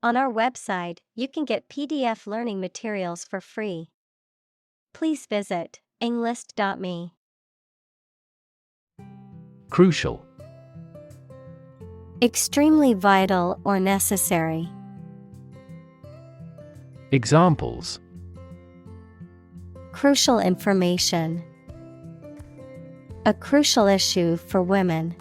On our website, you can get PDF learning materials for free. Please visit englist.me. Crucial. Extremely vital or necessary. Examples: Crucial information. A crucial issue for women.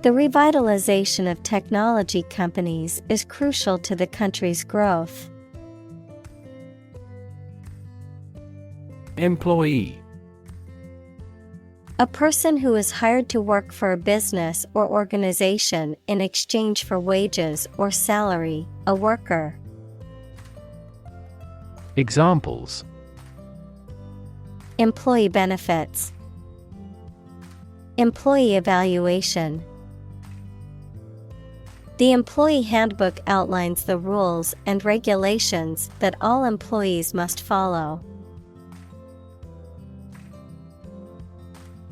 The revitalization of technology companies is crucial to the country's growth. Employee. A person who is hired to work for a business or organization in exchange for wages or salary, a worker. Examples: Employee benefits. Employee evaluation. The employee handbook outlines the rules and regulations that all employees must follow.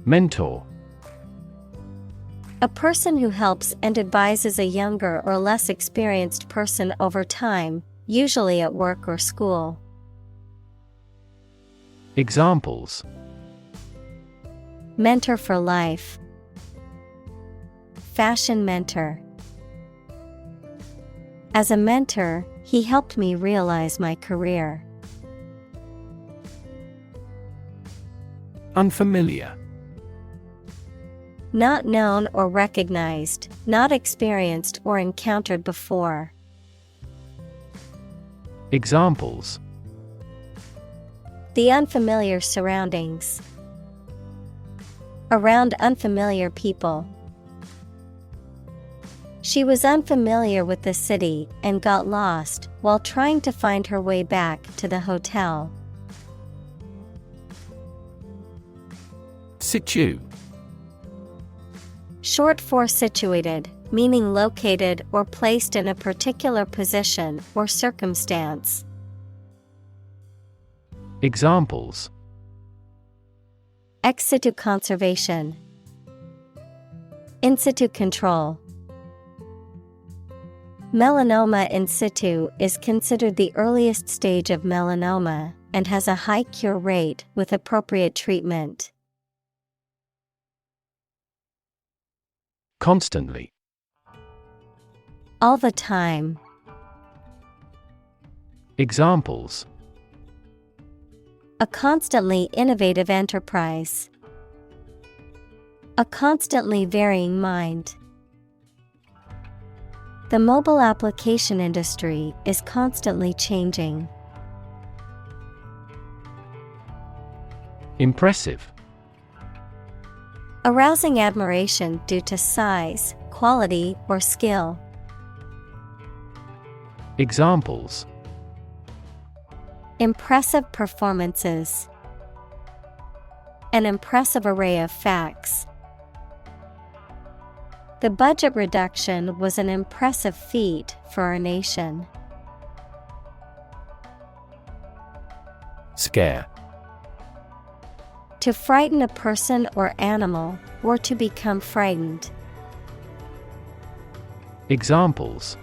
Mentor. A person who helps and advises a younger or less experienced person over time, usually at work or school. Examples: Mentor for life. Fashion mentor. As a mentor, he helped me realize my career. Unfamiliar. Not known or recognized, not experienced or encountered before. Examples: The unfamiliar surroundings. Around unfamiliar people. She was unfamiliar with the city and got lost while trying to find her way back to the hotel. Situ. Short for situated, meaning located or placed in a particular position or circumstance. Examples: Ex situ conservation. In situ control. Melanoma in situ is considered the earliest stage of melanoma and has a high cure rate with appropriate treatment. Constantly. All the time. Examples: A constantly innovative enterprise. A constantly varying mind. The mobile application industry is constantly changing. Impressive. Arousing admiration due to size, quality, or skill. Examples: Impressive performances. An impressive array of facts. The budget reduction was an impressive feat for our nation. Scare. To frighten a person or animal, or to become frightened. Examples: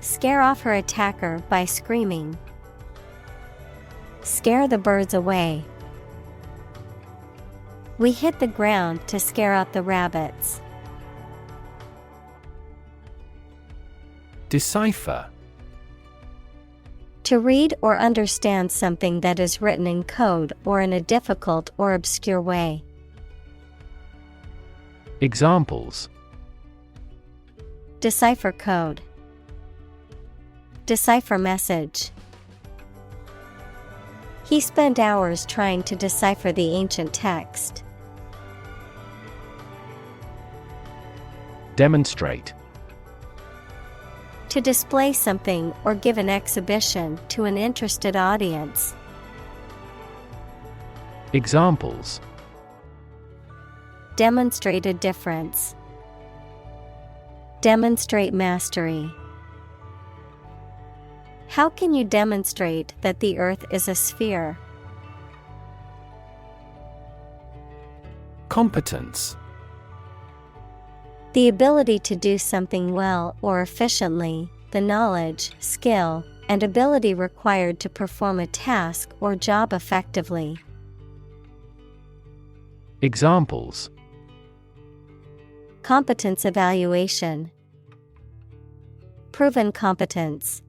Scare off her attacker by screaming. Scare the birds away. We hit the ground to scare out the rabbits. Decipher. To read or understand something that is written in code or in a difficult or obscure way. Examples: Decipher code. Decipher message. He spent hours trying to decipher the ancient text. Demonstrate. To display something or give an exhibition to an interested audience. Examples: Demonstrate a difference. Demonstrate mastery. How can you demonstrate that the Earth is a sphere? Competence. The ability to do something well or efficiently, the knowledge, skill, and ability required to perform a task or job effectively. Examples: Competence evaluation. Proven competence.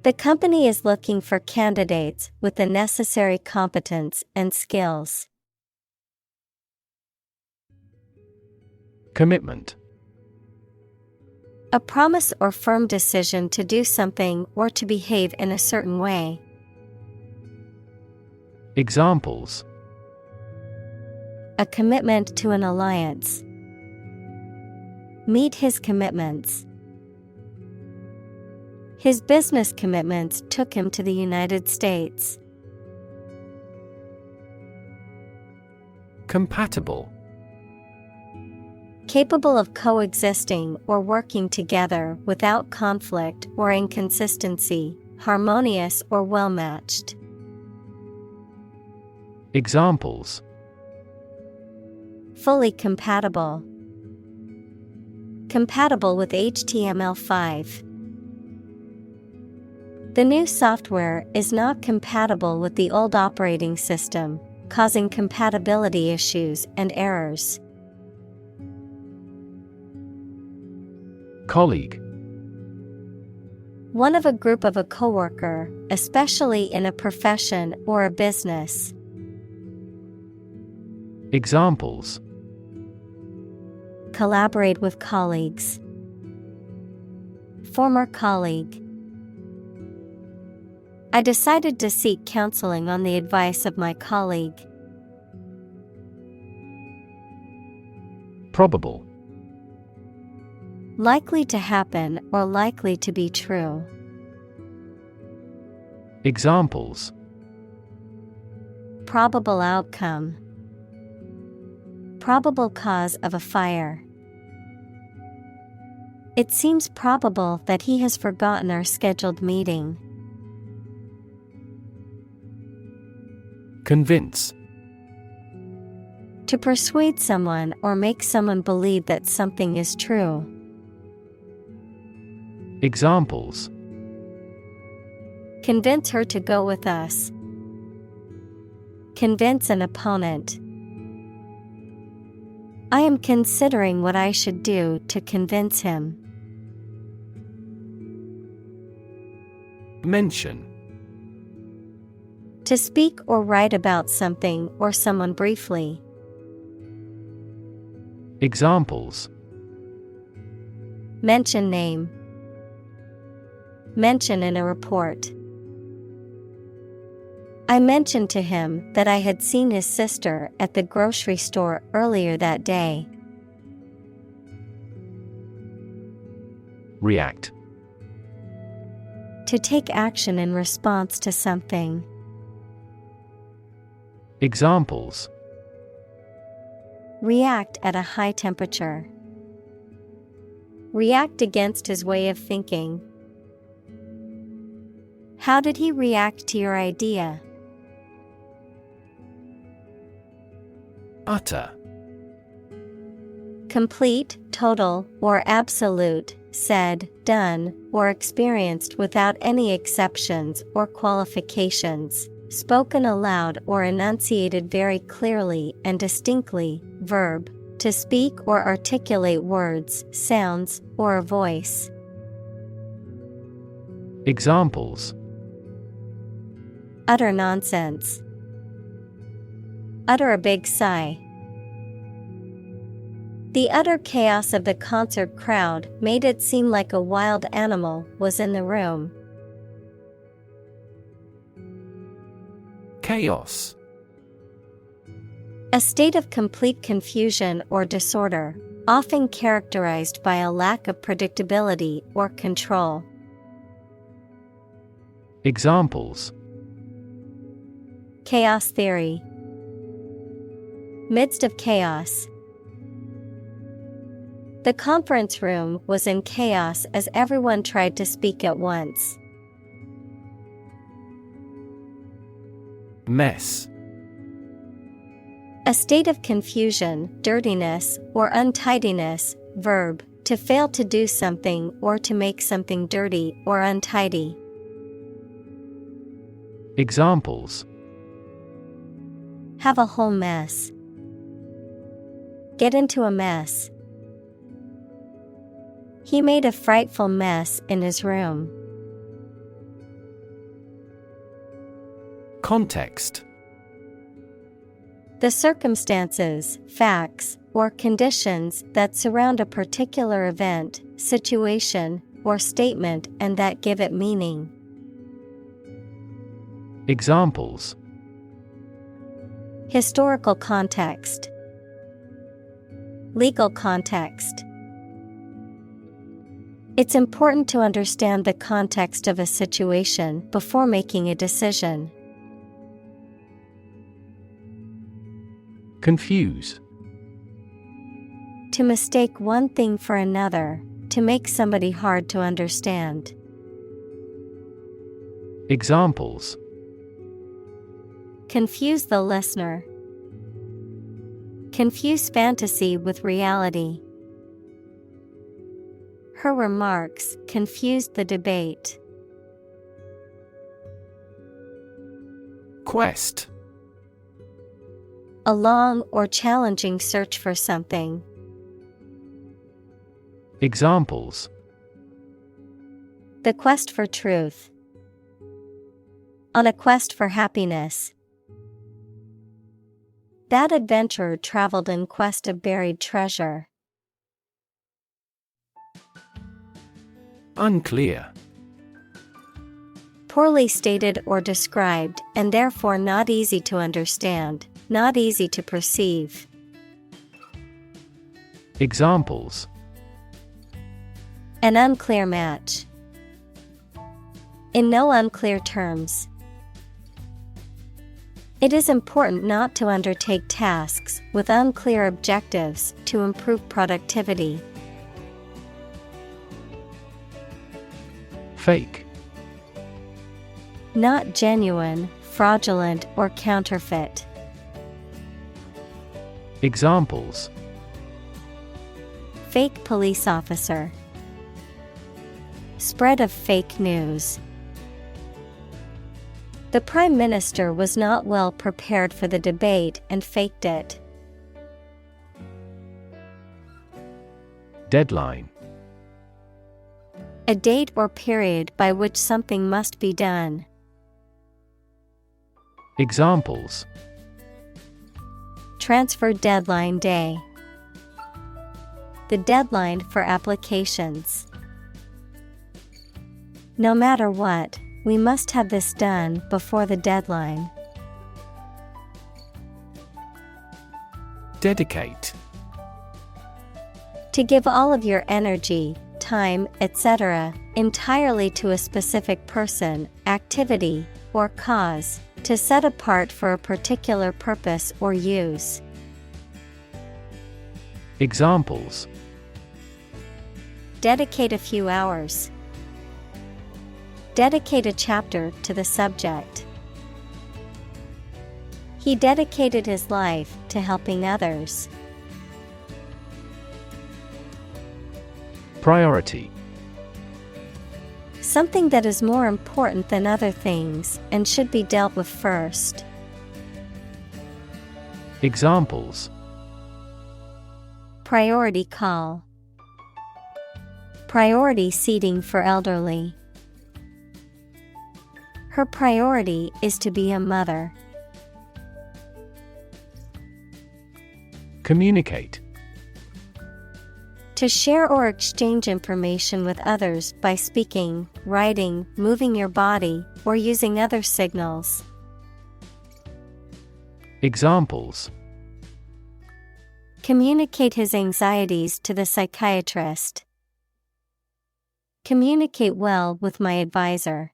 The company is looking for candidates with the necessary competence and skills. Commitment. A promise or firm decision to do something or to behave in a certain way. Examples: A commitment to an alliance. Meet his commitments. His business commitments took him to the United States. Compatible. Capable of coexisting or working together without conflict or inconsistency, harmonious or well-matched. Examples: Fully compatible. Compatible with HTML5. The new software is not compatible with the old operating system, causing compatibility issues and errors. Colleague. One of a group of a coworker, especially in a profession or a business. Examples: Collaborate with colleagues. Former colleague. I decided to seek counseling on the advice of my colleague. Probable. Likely to happen or likely to be true. Examples: Probable outcome. Probable cause of a fire. It seems probable that he has forgotten our scheduled meeting. Convince. To persuade someone or make someone believe that something is true. Examples: Convince her to go with us. Convince an opponent. I am considering what I should do to convince him. Mention. To speak or write about something or someone briefly. Examples: Mention name. Mention in a report. I mentioned to him that I had seen his sister at the grocery store earlier that day. React. To take action in response to something. Examples: React at a high temperature. React against his way of thinking. How did he react to your idea? Utter. Complete, total, or absolute, said, done, or experienced without any exceptions or qualifications, spoken aloud or enunciated very clearly and distinctly, verb, to speak or articulate words, sounds, or a voice. Examples: Utter nonsense. Utter a big sigh. The utter chaos of the concert crowd made it seem like a wild animal was in the room. Chaos. A state of complete confusion or disorder, often characterized by a lack of predictability or control. Examples: Chaos theory. Midst of chaos. The conference room was in chaos as everyone tried to speak at once. Mess. A state of confusion, dirtiness, or untidiness. Verb, to fail to do something or to make something dirty or untidy. Examples: Have a whole mess. Get into a mess. He made a frightful mess in his room. Context: The circumstances, facts, or conditions that surround a particular event, situation, or statement and that give it meaning. Examples: Historical context. Legal context. It's important to understand the context of a situation before making a decision. Confuse: To mistake one thing for another, to make somebody hard to understand. Examples: Confuse the listener. Confuse fantasy with reality. Her remarks confused the debate. Quest: A long or challenging search for something. Examples: The quest for truth. On a quest for happiness. That adventurer traveled in quest of buried treasure. Unclear: Poorly stated or described, and therefore not easy to understand, not easy to perceive. Examples: An unclear match. In no unclear terms. It is important not to undertake tasks with unclear objectives to improve productivity. Fake: Not genuine, fraudulent, or counterfeit. Examples: Fake police officer. Spread of fake news. The Prime Minister was not well prepared for the debate and faked it. Deadline: A date or period by which something must be done. Examples: Transfer deadline day. The deadline for applications. No matter what, we must have this done before the deadline. Dedicate: To give all of your energy, time, etc., entirely to a specific person, activity, or cause, to set apart for a particular purpose or use. Examples: Dedicate a few hours. Dedicate a chapter to the subject. He dedicated his life to helping others. Priority: Something that is more important than other things and should be dealt with first. Examples: Priority call. Priority seating for elderly. Her priority is to be a mother. Communicate: To share or exchange information with others by speaking, writing, moving your body, or using other signals. Examples: Communicate his anxieties to the psychiatrist. Communicate well with my advisor.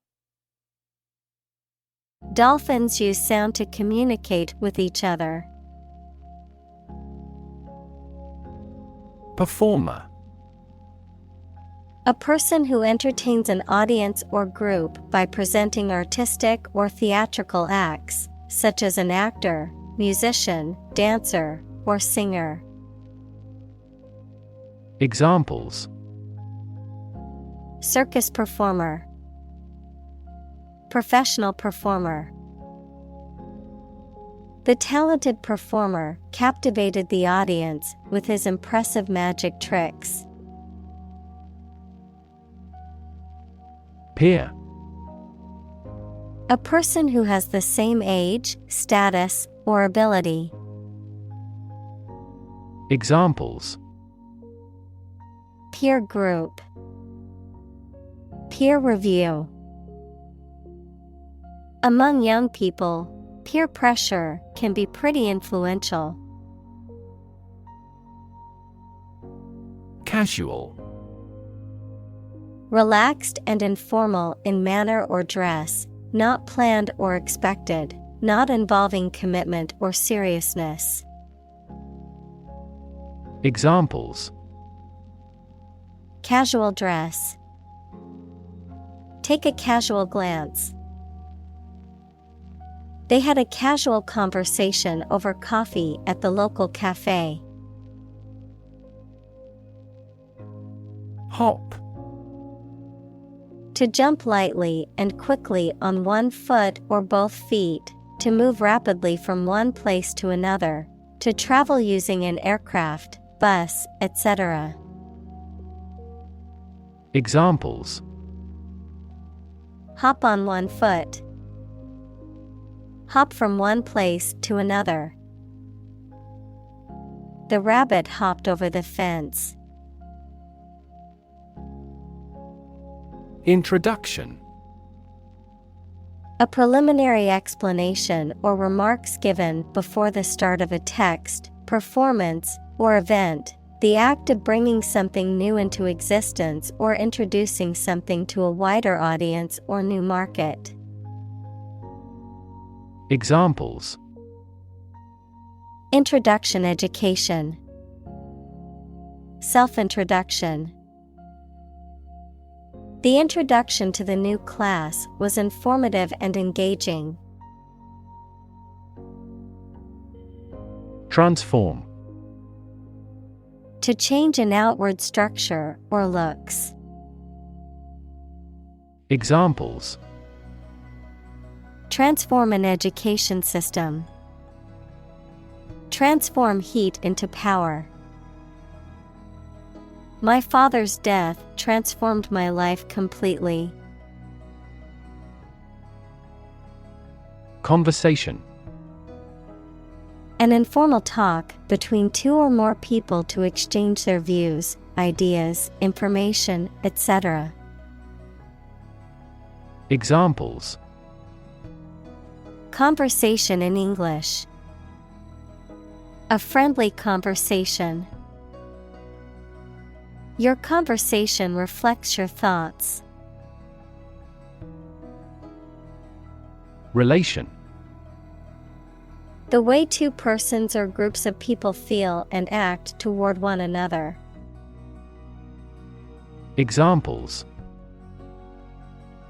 Dolphins use sound to communicate with each other. Performer: A person who entertains an audience or group by presenting artistic or theatrical acts, such as an actor, musician, dancer, or singer. Examples: Circus performer, professional performer. The talented performer captivated the audience with his impressive magic tricks. Peer. A person who has the same age, status, or ability. Examples: Peer group, peer review. Among young people, peer pressure can be pretty influential. Casual. Relaxed and informal in manner or dress, not planned or expected, not involving commitment or seriousness. Examples: Casual dress. Take a casual glance. They had a casual conversation over coffee at the local cafe. Hop. To jump lightly and quickly on one foot or both feet, to move rapidly from one place to another, to travel using an aircraft, bus, etc. Examples: Hop on one foot. Hop from one place to another. The rabbit hopped over the fence. Introduction. A preliminary explanation or remarks given before the start of a text, performance, or event, the act of bringing something new into existence or introducing something to a wider audience or new market. Examples: Introduction education. Self-introduction. The introduction to the new class was informative and engaging. Transform. To change an outward structure or looks. Examples: Transform an education system. Transform heat into power. My father's death transformed my life completely. Conversation. An informal talk between two or more people to exchange their views, ideas, information, etc. Examples: Conversation in English. A friendly conversation. Your conversation reflects your thoughts. Relation. The way two persons or groups of people feel and act toward one another. Examples: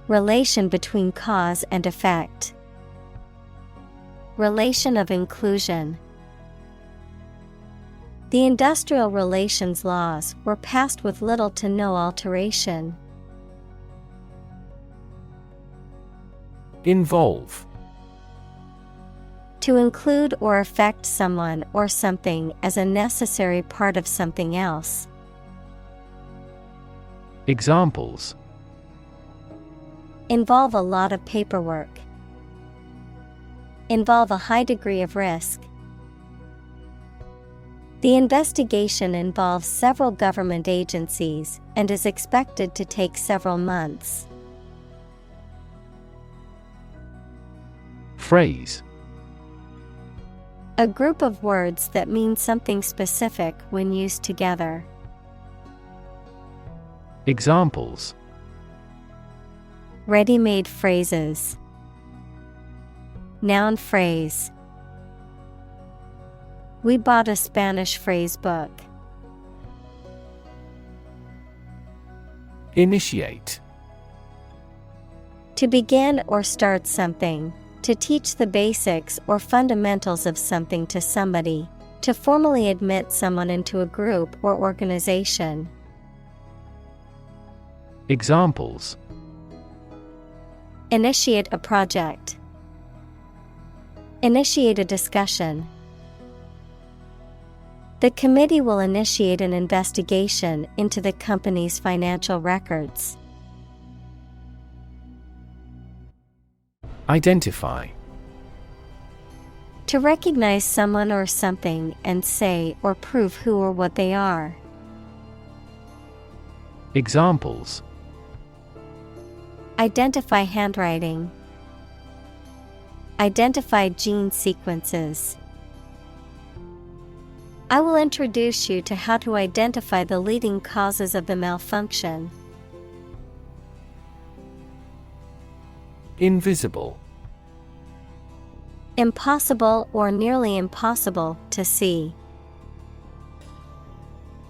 Relation between cause and effect. Relation of inclusion. The industrial relations laws were passed with little to no alteration. Involve. To include or affect someone or something as a necessary part of something else. Examples: Involve a lot of paperwork. Involve a high degree of risk. The investigation involves several government agencies and is expected to take several months. Phrase. A group of words that mean something specific when used together. Examples: Ready-made phrases. Noun phrase. We bought a Spanish phrase book. Initiate. To begin or start something, To teach the basics or fundamentals of something to somebody. To formally admit someone into a group or organization. Examples: Initiate a project. Initiate a discussion. The committee will initiate an investigation into the company's financial records. Identify. To recognize someone or something and say or prove who or what they are. Examples: Identify handwriting. Identify gene sequences. I will introduce you to how to identify the leading causes of the malfunction. Invisible. Impossible or nearly impossible to see.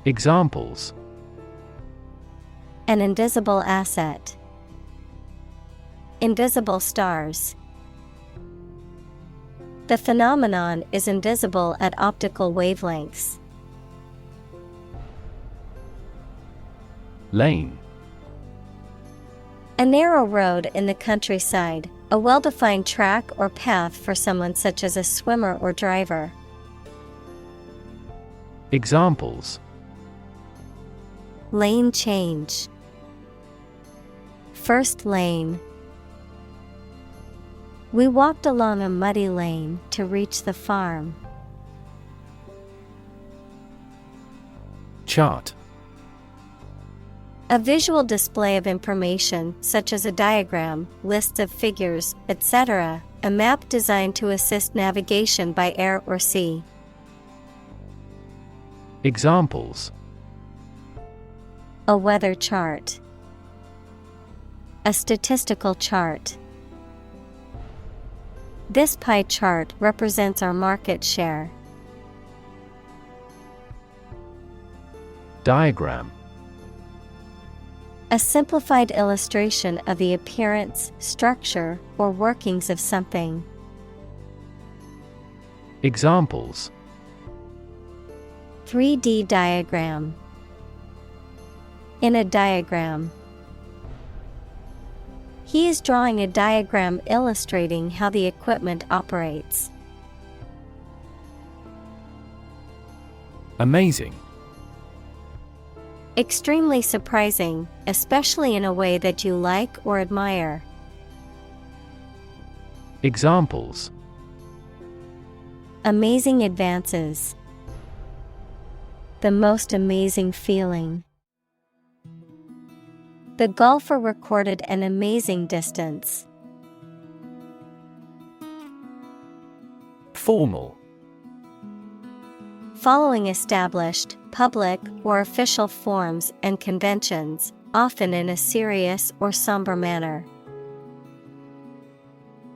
Examples: An invisible asset. Invisible stars. The phenomenon is invisible at optical wavelengths. Lane. A narrow road in the countryside, a well-defined track or path for someone such as a swimmer or driver. Examples: Lane change. First lane. We walked along a muddy lane to reach the farm. Chart. A visual display of information such as a diagram, lists of figures, etc., a map designed to assist navigation by air or sea. Examples: A weather chart. A statistical chart. This pie chart represents our market share. Diagram. A simplified illustration of the appearance, structure, or workings of something. Examples: 3D diagram. In a diagram. He is drawing a diagram illustrating how the equipment operates. Amazing. Extremely surprising, especially in a way that you like or admire. Examples: Amazing advances. The most amazing feeling. The golfer recorded an amazing distance. Formal. Following established, public, or official forms and conventions, often in a serious or somber manner.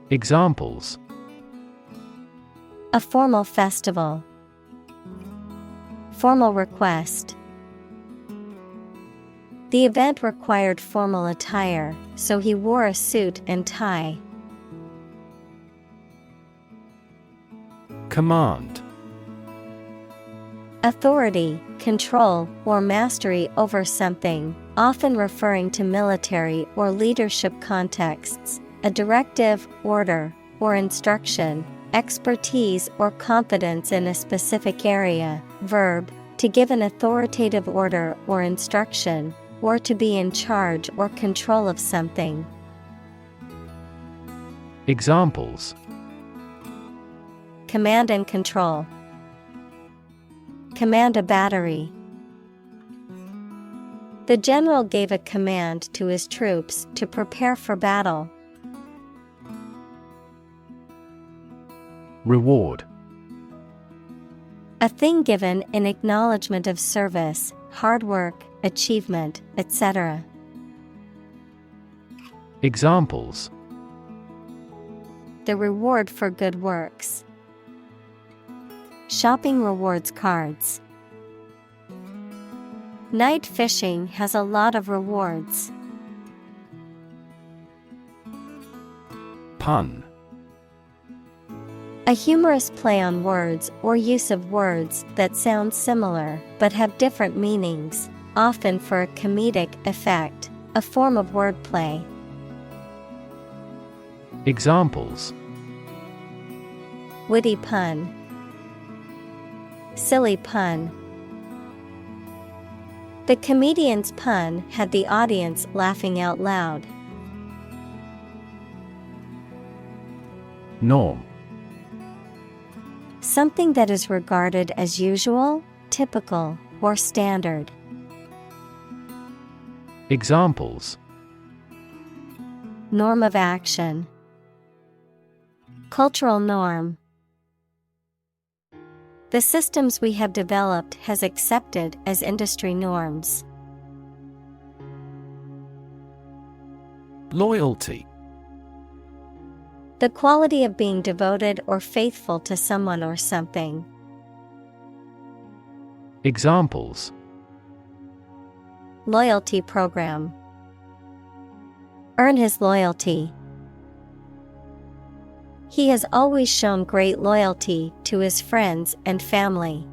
Examples: A formal festival. Formal request. The event required formal attire, so he wore a suit and tie. Command. Authority, control, or mastery over something, often referring to military or leadership contexts, a directive, order, or instruction, expertise or competence in a specific area. Verb, to give an authoritative order or instruction, or to be in charge or control of something. Examples: Command and control. Command a battery. The general gave a command to his troops to prepare for battle. Reward. A thing given in acknowledgement of service, hard work, achievement, etc. Examples: The reward for good works. Shopping rewards cards. Night fishing has a lot of rewards. Pun. A humorous play on words or use of words that sound similar but have different meanings, often for a comedic effect, a form of wordplay. Examples: Witty pun. Silly pun. The comedian's pun had the audience laughing out loud. Norm. Something that is regarded as usual, typical, or standard. Examples: Norm of action. Cultural norm. The systems we have developed has accepted as industry norms. Loyalty. The quality of being devoted or faithful to someone or something. Examples: Loyalty program. Earn his loyalty. He has always shown great loyalty to his friends and family.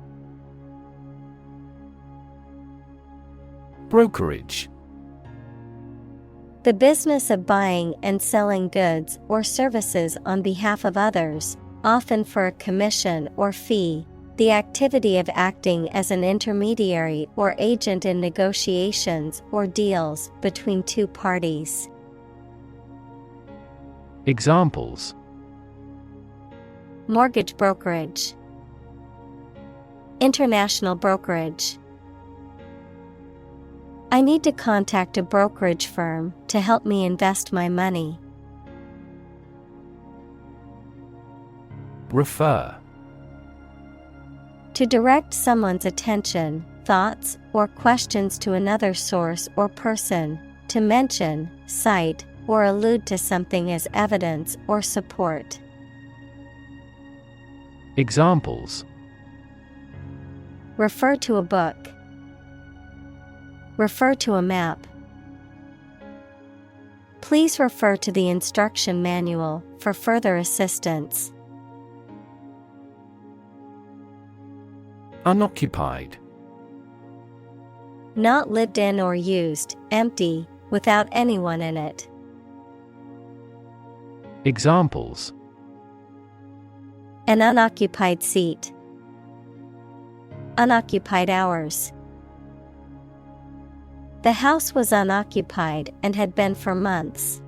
Brokerage. The business of buying and selling goods or services on behalf of others, often for a commission or fee. The activity of acting as an intermediary or agent in negotiations or deals between two parties. Examples: Mortgage brokerage. International brokerage. I need to contact a brokerage firm to help me invest my money. Refer. To direct someone's attention, thoughts, or questions to another source or person, to mention, cite, or allude to something as evidence or support. Examples: Refer to a book. Refer to a map. Please refer to the instruction manual for further assistance. Unoccupied. Not lived in or used, empty, without anyone in it. Examples: An unoccupied seat. Unoccupied hours. The house was unoccupied and had been for months.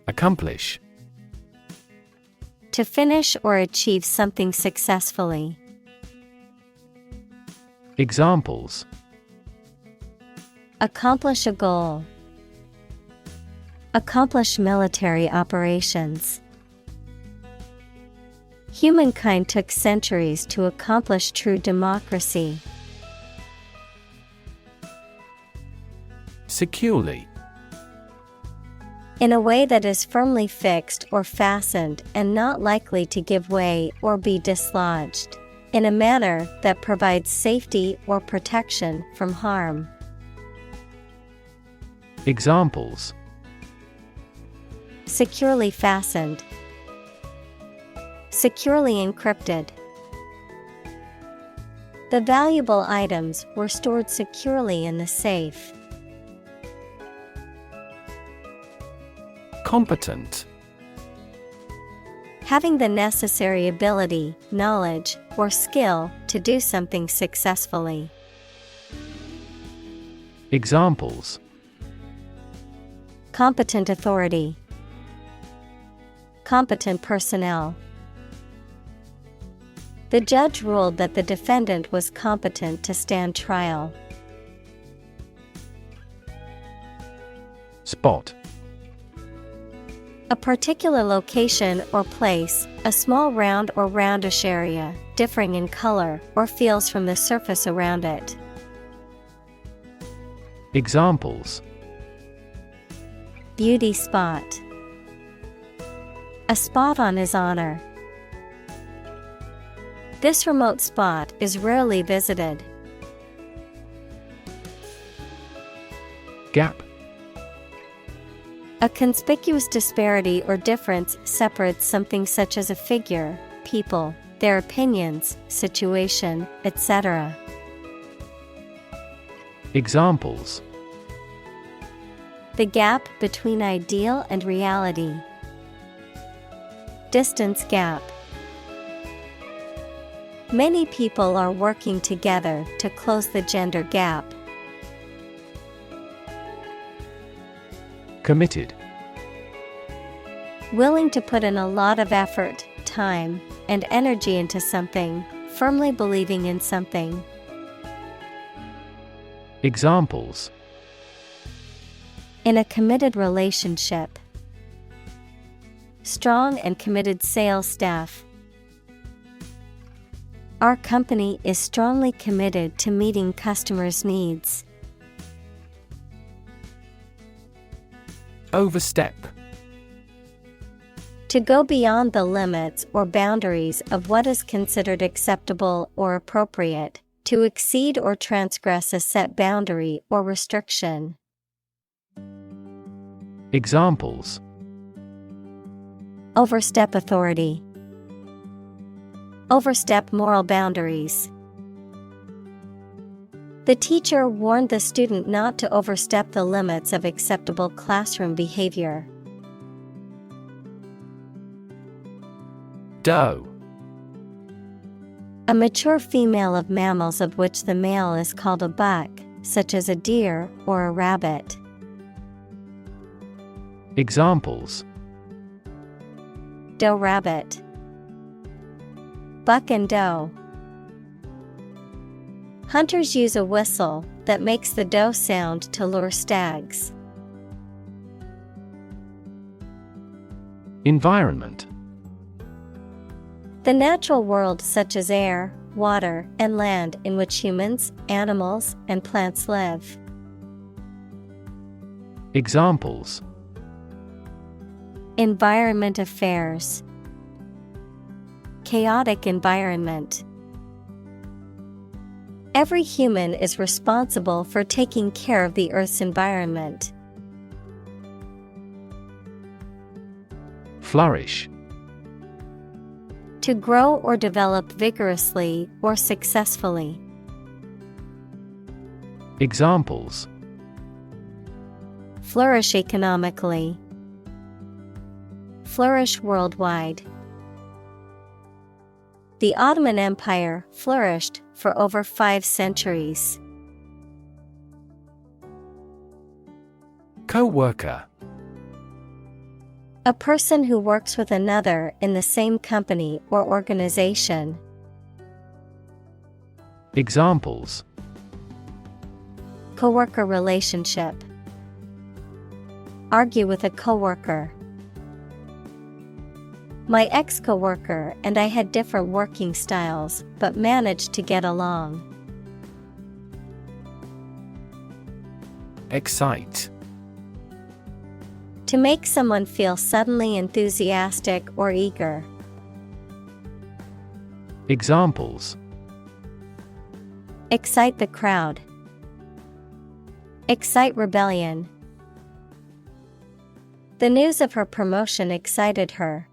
Accomplish. To finish or achieve something successfully. Examples: Accomplish a goal. Accomplish military operations. Humankind took centuries to accomplish true democracy. Securely. In a way that is firmly fixed or fastened and not likely to give way or be dislodged. In a manner that provides safety or protection from harm. Examples: Securely fastened. Securely encrypted. The valuable items were stored securely in the safe. Competent. Having the necessary ability, knowledge, or skill to do something successfully. Examples: Competent authority. Competent personnel. The judge ruled that the defendant was competent to stand trial. Spot. A particular location or place, a small round or roundish area, differing in color or feels from the surface around it. Examples: Beauty spot. A spot on his honor. This remote spot is rarely visited. Gap. A conspicuous disparity or difference separates something such as a figure, people, their opinions, situation, etc. Examples: the gap between ideal and reality. Distance gap. Many people are working together to close the gender gap. Committed. Willing to put in a lot of effort, time, and energy into something, firmly believing in something. Examples: in a committed relationship. Strong and committed sales staff. Our company is strongly committed to meeting customers' needs. Overstep. To go beyond the limits or boundaries of what is considered acceptable or appropriate, to exceed or transgress a set boundary or restriction. Examples: overstep authority. Overstep moral boundaries. The teacher warned the student not to overstep the limits of acceptable classroom behavior. Doe. A mature female of mammals of which the male is called a buck, such as a deer or a rabbit. Examples: doe rabbit. Buck and doe. Hunters use a whistle that makes the doe sound to lure stags. Environment. The natural world such as air, water, and land in which humans, animals, and plants live. Examples: environment affairs. Chaotic environment. Every human is responsible for taking care of the Earth's environment. Flourish. To grow or develop vigorously or successfully. Examples: flourish economically. Flourish worldwide. The Ottoman Empire flourished for over 5 centuries. Co-worker. A person who works with another in the same company or organization. Examples: coworker relationship. Argue with a coworker. My ex-coworker and I had different working styles, but managed to get along. Excite. To make someone feel suddenly enthusiastic or eager. Examples: excite the crowd. Excite rebellion. The news of her promotion excited her.